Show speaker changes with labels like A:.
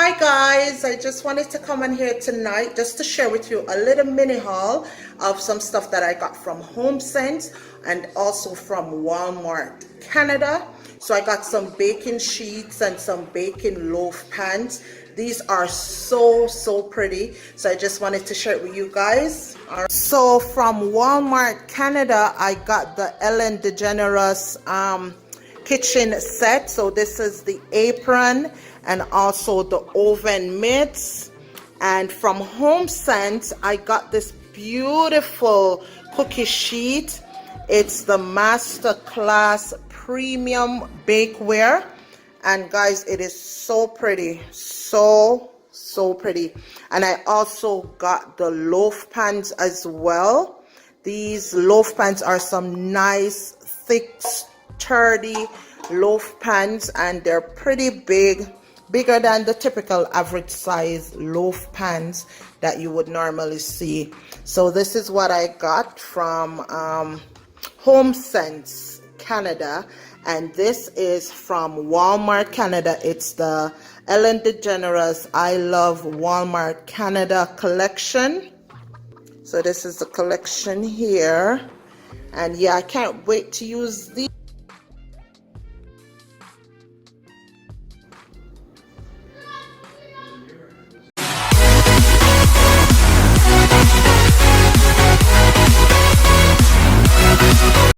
A: Hi guys, I just wanted to come on here tonight just to share with you a little mini haul of some stuff that I got from HomeSense and also from Walmart Canada. So I got some baking sheets and some baking loaf pans. These are so pretty, so I just wanted to share it with you guys. So from Walmart Canada, I got the Ellen DeGeneres kitchen set. So this is the apron and also the oven mitts. And from HomeSense, I got this beautiful cookie sheet. It's the Masterclass Premium Bakeware. And guys, it is so pretty, so pretty. And I also got the loaf pans as well. These loaf pans are some nice, thick, sturdy loaf pans, and they're pretty big, bigger than the typical average size loaf pans that you would normally see. So this is what I got from HomeSense Canada, and this is from Walmart Canada. It's the Ellen DeGeneres I Love Walmart Canada collection. So this is the collection here, and yeah, I can't wait to use these.